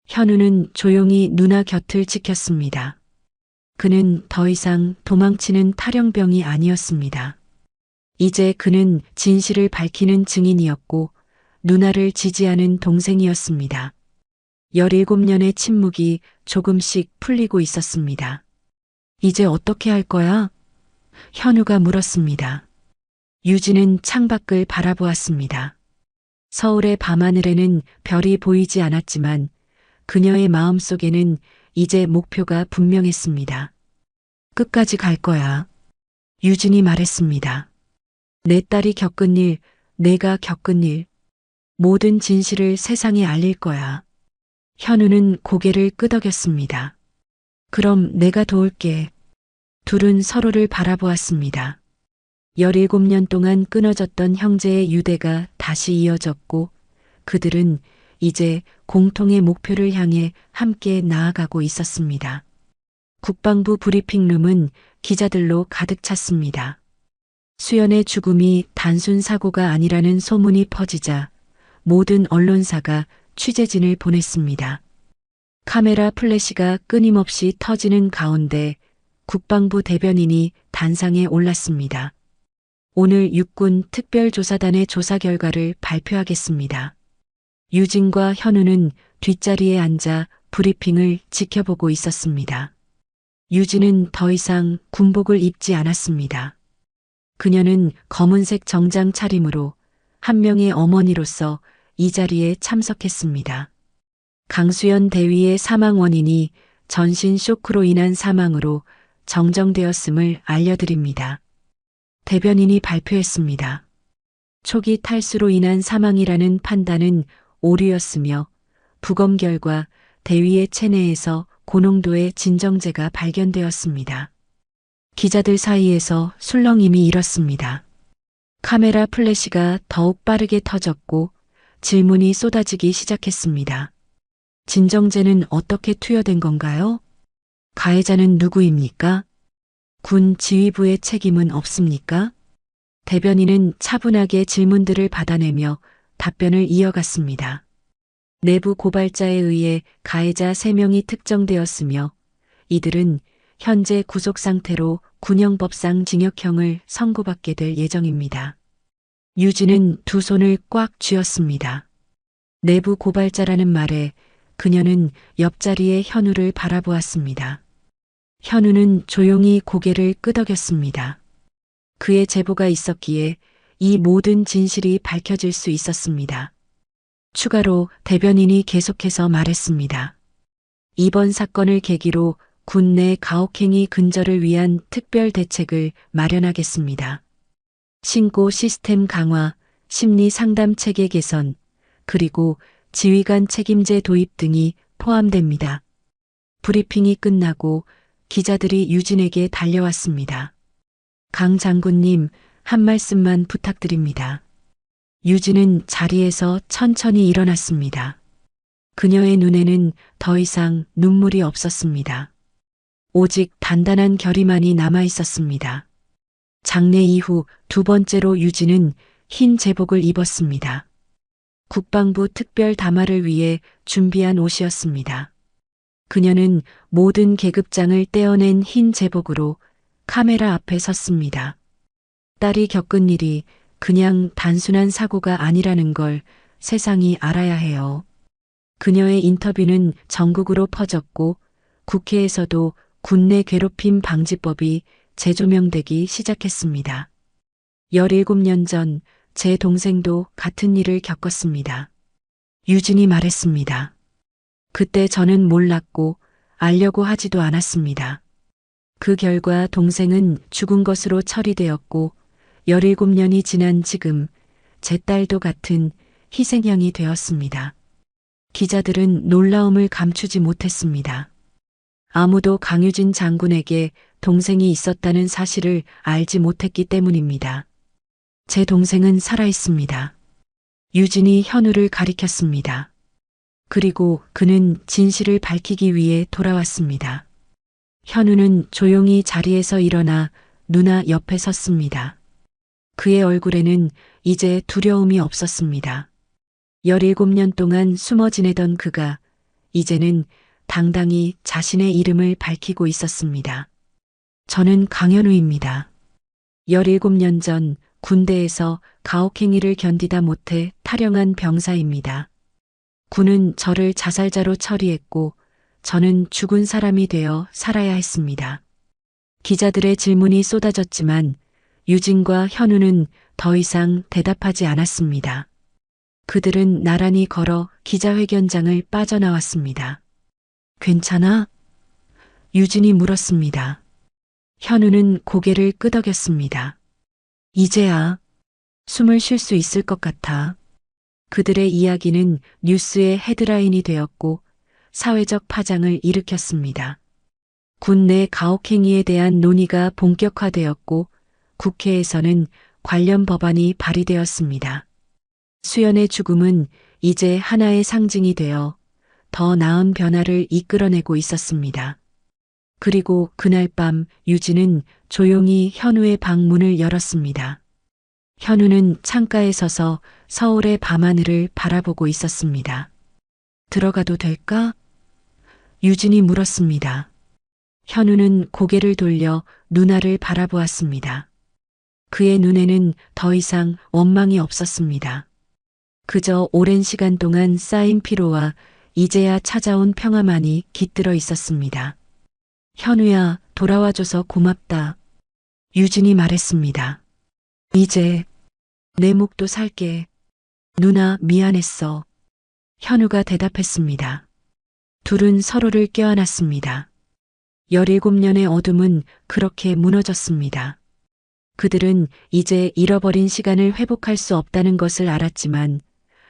현우는 조용히 누나 곁을 지켰습니다. 그는 더 이상 도망치는 탈영병이 아니었습니다. 이제 그는 진실을 밝히는 증인이었고 누나를 지지하는 동생이었습니다. 17년의 침묵이 조금씩 풀리고 있었습니다. 이제 어떻게 할 거야? 현우가 물었습니다. 유진은 창밖을 바라보았습니다. 서울의 밤하늘에는 별이 보이지 않았지만 그녀의 마음속에는 이제 목표가 분명했습니다. 끝까지 갈 거야. 유진이 말했습니다. 내 딸이 겪은 일, 내가 겪은 일, 모든 진실을 세상에 알릴 거야. 현우는 고개를 끄덕였습니다. 그럼 내가 도울게. 둘은 서로를 바라보았습니다. 17년 동안 끊어졌던 형제의 유대가 다시 이어졌고 그들은 이제 공통의 목표를 향해 함께 나아가고 있었습니다. 국방부 브리핑룸은 기자들로 가득 찼습니다. 수연의 죽음이 단순 사고가 아니라는 소문이 퍼지자 모든 언론사가 취재진을 보냈습니다. 카메라 플래시가 끊임없이 터지는 가운데 국방부 대변인이 단상에 올랐습니다. 오늘 육군 특별조사단의 조사 결과를 발표하겠습니다. 유진과 현우는 뒷자리에 앉아 브리핑을 지켜보고 있었습니다. 유진은 더 이상 군복을 입지 않았습니다. 그녀는 검은색 정장 차림으로 한 명의 어머니로서 이 자리에 참석했습니다. 강수연 대위의 사망 원인이 전신 쇼크로 인한 사망으로 정정되었음을 알려드립니다. 대변인이 발표했습니다. 초기 탈수로 인한 사망이라는 판단은 오류였으며 부검 결과 대위의 체내에서 고농도의 진정제가 발견되었습니다. 기자들 사이에서 술렁임이 일었습니다. 카메라 플래시가 더욱 빠르게 터졌고 질문이 쏟아지기 시작했습니다. 진정제는 어떻게 투여된 건가요? 가해자는 누구입니까? 군 지휘부의 책임은 없습니까? 대변인은 차분하게 질문들을 받아내며 답변을 이어갔습니다. 내부 고발자에 의해 가해자 3명이 특정되었으며 이들은 현재 구속 상태로 군형법상 징역형을 선고받게 될 예정입니다. 유진은 두 손을 꽉 쥐었습니다. 내부 고발자라는 말에 그녀는 옆자리의 현우를 바라보았습니다. 현우는 조용히 고개를 끄덕였습니다. 그의 제보가 있었기에 이 모든 진실이 밝혀질 수 있었습니다. 추가로 대변인이 계속해서 말했습니다. 이번 사건을 계기로 군 내 가혹행위 근절을 위한 특별 대책을 마련하겠습니다. 신고 시스템 강화, 심리 상담 체계 개선, 그리고 지휘관 책임제 도입 등이 포함됩니다. 브리핑이 끝나고 기자들이 유진에게 달려왔습니다. 강 장군님, 한 말씀만 부탁드립니다. 유진은 자리에서 천천히 일어났습니다. 그녀의 눈에는 더 이상 눈물이 없었습니다. 오직 단단한 결의만이 남아 있었습니다. 장례 이후 두 번째로 유진은 흰 제복을 입었습니다. 국방부 특별 담화를 위해 준비한 옷이었습니다. 그녀는 모든 계급장을 떼어낸 흰 제복으로 카메라 앞에 섰습니다. 딸이 겪은 일이 그냥 단순한 사고가 아니라는 걸 세상이 알아야 해요. 그녀의 인터뷰는 전국으로 퍼졌고 국회에서도 군내 괴롭힘 방지법이 재조명되기 시작했습니다. 17년 전 제 동생도 같은 일을 겪었습니다. 유진이 말했습니다. 그때 저는 몰랐고 알려고 하지도 않았습니다. 그 결과 동생은 죽은 것으로 처리되었고 17년이 지난 지금 제 딸도 같은 희생양이 되었습니다. 기자들은 놀라움을 감추지 못했습니다. 아무도 강유진 장군에게 동생이 있었다는 사실을 알지 못했기 때문입니다. 제 동생은 살아있습니다. 유진이 현우를 가리켰습니다. 그리고 그는 진실을 밝히기 위해 돌아왔습니다. 현우는 조용히 자리에서 일어나 누나 옆에 섰습니다. 그의 얼굴에는 이제 두려움이 없었습니다. 17년 동안 숨어 지내던 그가 이제는 당당히 자신의 이름을 밝히고 있었습니다. 저는 강현우입니다. 17년 전 군대에서 가혹행위를 견디다 못해 탈영한 병사입니다. 군은 저를 자살자로 처리했고 저는 죽은 사람이 되어 살아야 했습니다. 기자들의 질문이 쏟아졌지만 유진과 현우는 더 이상 대답하지 않았습니다. 그들은 나란히 걸어 기자회견장을 빠져나왔습니다. 괜찮아? 유진이 물었습니다. 현우는 고개를 끄덕였습니다. 이제야 숨을 쉴 수 있을 것 같아. 그들의 이야기는 뉴스의 헤드라인이 되었고 사회적 파장을 일으켰습니다. 군 내 가혹행위에 대한 논의가 본격화되었고 국회에서는 관련 법안이 발의되었습니다. 수연의 죽음은 이제 하나의 상징이 되어 더 나은 변화를 이끌어내고 있었습니다. 그리고 그날 밤 유진은 조용히 현우의 방 문을 열었습니다. 현우는 창가에 서서 서울의 밤하늘을 바라보고 있었습니다. 들어가도 될까? 유진이 물었습니다. 현우는 고개를 돌려 누나를 바라보았습니다. 그의 눈에는 더 이상 원망이 없었습니다. 그저 오랜 시간 동안 쌓인 피로와 이제야 찾아온 평화만이 깃들어 있었습니다. 현우야, 돌아와줘서 고맙다. 유진이 말했습니다. 이제 내 목도 살게. 누나 미안했어. 현우가 대답했습니다. 둘은 서로를 껴안았습니다. 17년의 어둠은 그렇게 무너졌습니다. 그들은 이제 잃어버린 시간을 회복할 수 없다는 것을 알았지만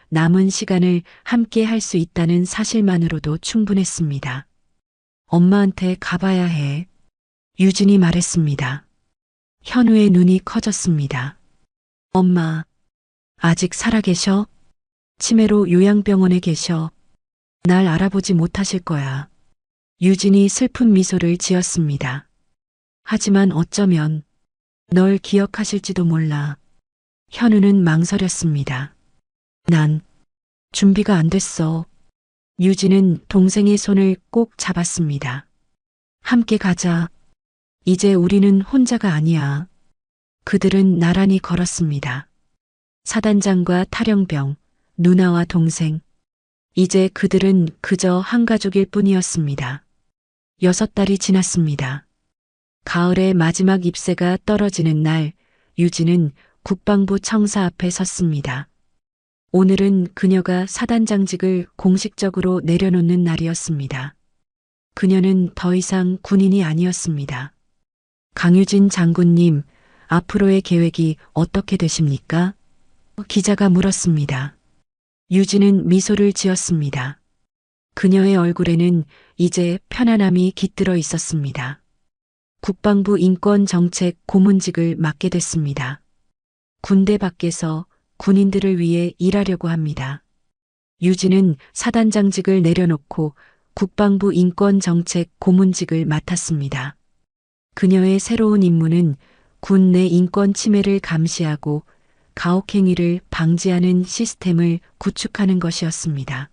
남은 시간을 함께 할 수 있다는 사실만으로도 충분했습니다. 엄마한테 가봐야 해. 유진이 말했습니다. 현우의 눈이 커졌습니다. 엄마, 아직 살아계셔? 치매로 요양병원에 계셔. 날 알아보지 못하실 거야. 유진이 슬픈 미소를 지었습니다. 하지만 어쩌면 널 기억하실지도 몰라. 현우는 망설였습니다. 난 준비가 안 됐어. 유진은 동생의 손을 꼭 잡았습니다. 함께 가자. 이제 우리는 혼자가 아니야. 그들은 나란히 걸었습니다. 사단장과 탈영병, 누나와 동생. 이제 그들은 그저 한 가족일 뿐이었습니다. 6달이 지났습니다. 가을의 마지막 잎새가 떨어지는 날, 유진은 국방부 청사 앞에 섰습니다. 오늘은 그녀가 사단장직을 공식적으로 내려놓는 날이었습니다. 그녀는 더 이상 군인이 아니었습니다. 강유진 장군님, 앞으로의 계획이 어떻게 되십니까? 기자가 물었습니다. 유진은 미소를 지었습니다. 그녀의 얼굴에는 이제 편안함이 깃들어 있었습니다. 국방부 인권정책 고문직을 맡게 됐습니다. 군대 밖에서 군인들을 위해 일하려고 합니다. 유진은 사단장직을 내려놓고 국방부 인권정책 고문직을 맡았습니다. 그녀의 새로운 임무는 군 내 인권 침해를 감시하고 가혹행위를 방지하는 시스템을 구축하는 것이었습니다.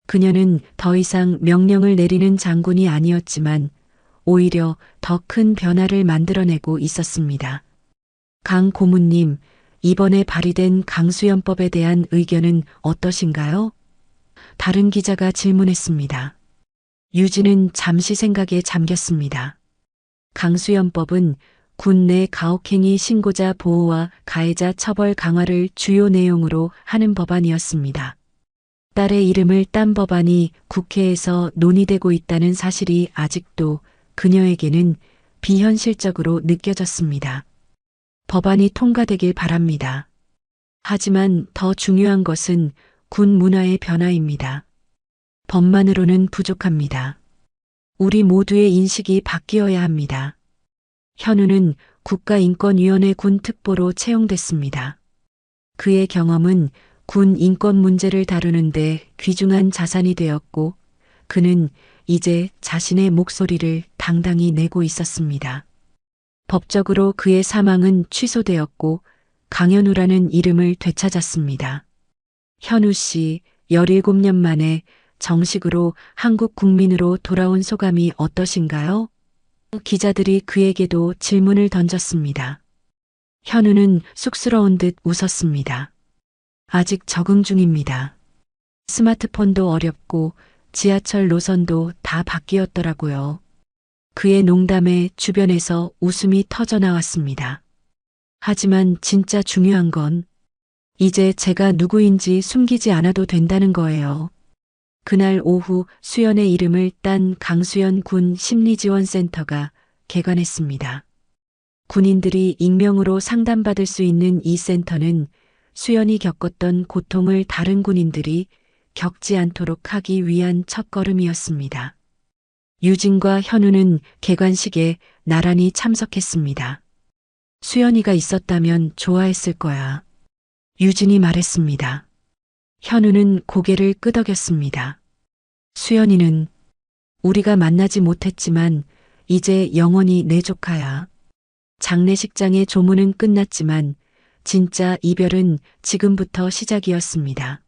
그녀는 더 이상 명령을 내리는 장군이 아니었지만 오히려 더 큰 변화를 만들어내고 있었습니다. 강 고문님, 이번에 발의된 강수연법에 대한 의견은 어떠신가요? 다른 기자가 질문했습니다. 유진은 잠시 생각에 잠겼습니다. 강수연법은 군 내 가혹행위 신고자 보호와 가해자 처벌 강화를 주요 내용으로 하는 법안이었습니다. 딸의 이름을 딴 법안이 국회에서 논의되고 있다는 사실이 아직도 그녀에게는 비현실적으로 느껴졌습니다. 법안이 통과되길 바랍니다. 하지만 더 중요한 것은 군 문화의 변화입니다. 법만으로는 부족합니다. 우리 모두의 인식이 바뀌어야 합니다. 현우는 국가인권위원회 군 특보로 채용됐습니다. 그의 경험은 군 인권 문제를 다루는데 귀중한 자산이 되었고 그는 이제 자신의 목소리를 당당히 내고 있었습니다. 법적으로 그의 사망은 취소되었고 강현우라는 이름을 되찾았습니다. 현우 씨, 17년 만에 정식으로 한국 국민으로 돌아온 소감이 어떠신가요? 기자들이 그에게도 질문을 던졌습니다. 현우는 쑥스러운 듯 웃었습니다. 아직 적응 중입니다. 스마트폰도 어렵고 지하철 노선도 다 바뀌었더라고요. 그의 농담에 주변에서 웃음이 터져 나왔습니다. 하지만 진짜 중요한 건 이제 제가 누구인지 숨기지 않아도 된다는 거예요. 그날 오후 수연의 이름을 딴 강수연 군 심리지원센터가 개관했습니다. 군인들이 익명으로 상담받을 수 있는 이 센터는 수연이 겪었던 고통을 다른 군인들이 겪지 않도록 하기 위한 첫걸음이었습니다. 유진과 현우는 개관식에 나란히 참석했습니다. 수연이가 있었다면 좋아했을 거야. 유진이 말했습니다. 현우는 고개를 끄덕였습니다. 수연이는 우리가 만나지 못했지만 이제 영원히 내 조카야. 장례식장의 조문은 끝났지만 진짜 이별은 지금부터 시작이었습니다.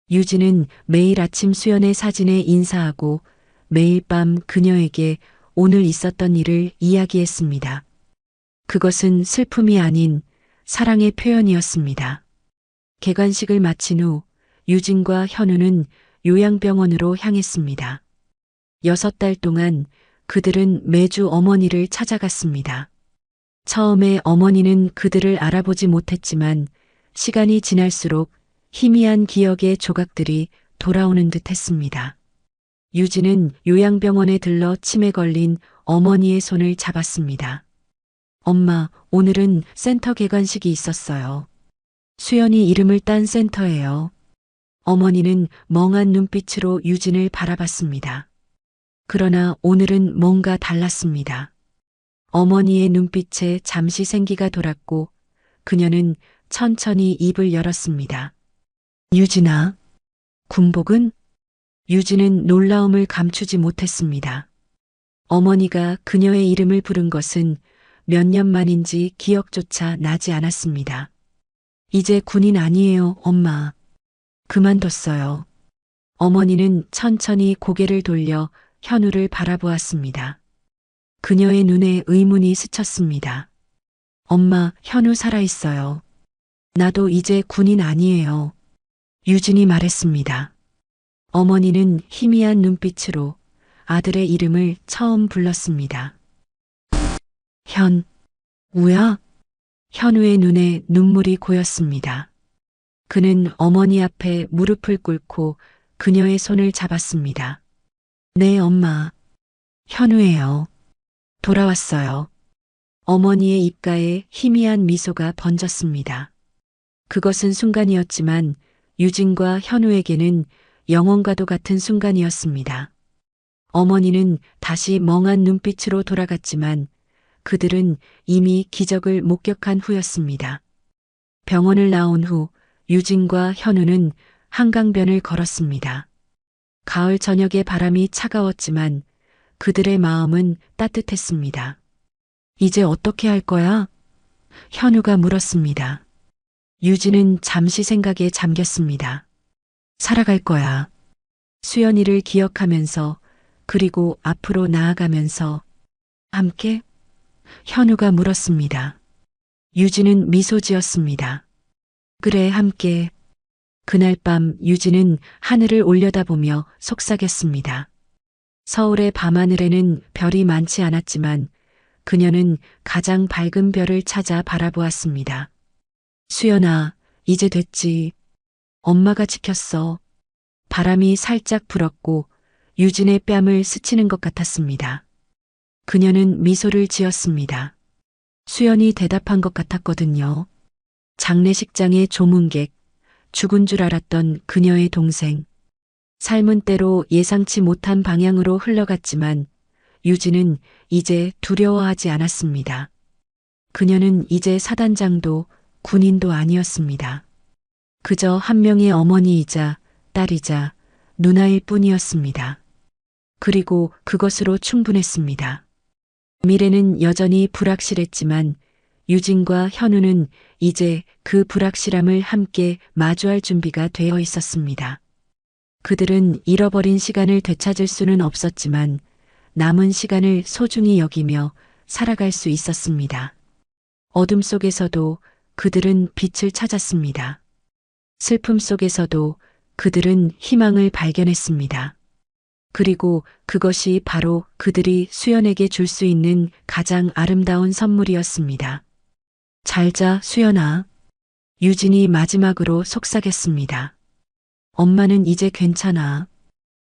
유진은 매일 아침 수연의 사진에 인사하고 매일 밤 그녀에게 오늘 있었던 일을 이야기했습니다. 그것은 슬픔이 아닌 사랑의 표현이었습니다. 개관식을 마친 후 유진과 현우는 요양병원으로 향했습니다. 6달 동안 그들은 매주 어머니를 찾아갔습니다. 처음에 어머니는 그들을 알아보지 못했지만 시간이 지날수록 희미한 기억의 조각들이 돌아오는 듯 했습니다. 유진은 요양병원에 들러 침에 걸린 어머니의 손을 잡았습니다. 엄마, 오늘은 센터 개관식이 있었어요. 수연이 이름을 딴 센터예요. 어머니는 멍한 눈빛으로 유진을 바라봤습니다. 그러나 오늘은 뭔가 달랐습니다. 어머니의 눈빛에 잠시 생기가 돌았고 그녀는 천천히 입을 열었습니다. 유진아, 군복은? 유진은 놀라움을 감추지 못했습니다. 어머니가 그녀의 이름을 부른 것은 몇 년 만인지 기억조차 나지 않았습니다. 이제 군인 아니에요, 엄마. 그만뒀어요. 어머니는 천천히 고개를 돌려 현우를 바라보았습니다. 그녀의 눈에 의문이 스쳤습니다. 엄마, 현우 살아있어요. 나도 이제 군인 아니에요. 유진이 말했습니다. 어머니는 희미한 눈빛으로 아들의 이름을 처음 불렀습니다. 우야? 현우의 눈에 눈물이 고였습니다. 그는 어머니 앞에 무릎을 꿇고 그녀의 손을 잡았습니다. 네, 엄마. 현우예요. 돌아왔어요. 어머니의 입가에 희미한 미소가 번졌습니다. 그것은 순간이었지만 유진과 현우에게는 영원과도 같은 순간이었습니다. 어머니는 다시 멍한 눈빛으로 돌아갔지만 그들은 이미 기적을 목격한 후였습니다. 병원을 나온 후 유진과 현우는 한강변을 걸었습니다. 가을 저녁의 바람이 차가웠지만 그들의 마음은 따뜻했습니다. 이제 어떻게 할 거야? 현우가 물었습니다. 유진은 잠시 생각에 잠겼습니다. 살아갈 거야. 수연이를 기억하면서 그리고 앞으로 나아가면서 함께? 현우가 물었습니다. 유진은 미소 지었습니다. 그래, 함께. 그날 밤 유진은 하늘을 올려다보며 속삭였습니다. 서울의 밤하늘에는 별이 많지 않았지만 그녀는 가장 밝은 별을 찾아 바라보았습니다. 수연아, 이제 됐지. 엄마가 지켰어. 바람이 살짝 불었고 유진의 뺨을 스치는 것 같았습니다. 그녀는 미소를 지었습니다. 수연이 대답한 것 같았거든요. 장례식장의 조문객, 죽은 줄 알았던 그녀의 동생. 삶은 때로 예상치 못한 방향으로 흘러갔지만 유진은 이제 두려워하지 않았습니다. 그녀는 이제 사단장도 군인도 아니었습니다. 그저 한 명의 어머니이자 딸이자 누나일 뿐이었습니다. 그리고 그것으로 충분했습니다. 미래는 여전히 불확실했지만 유진과 현우는 이제 그 불확실함을 함께 마주할 준비가 되어 있었습니다. 그들은 잃어버린 시간을 되찾을 수는 없었지만 남은 시간을 소중히 여기며 살아갈 수 있었습니다. 어둠 속에서도 그들은 빛을 찾았습니다. 슬픔 속에서도 그들은 희망을 발견했습니다. 그리고 그것이 바로 그들이 수연에게 줄 수 있는 가장 아름다운 선물이었습니다. 잘 자, 수연아. 유진이 마지막으로 속삭였습니다. 엄마는 이제 괜찮아.